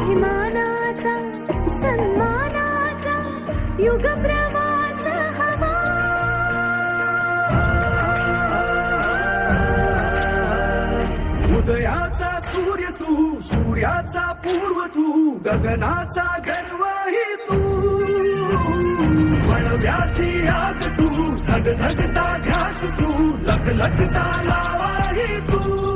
अभिमानाचा सन्मानाचा युग प्रवास हवा. उदयाचा सूर्य तू, सूर्याचा पूर्व तू, गगनाचा गर्वही तू, वळव्याची आग तू, धगधगता ध्यास तू, लखलखता लावाही तू.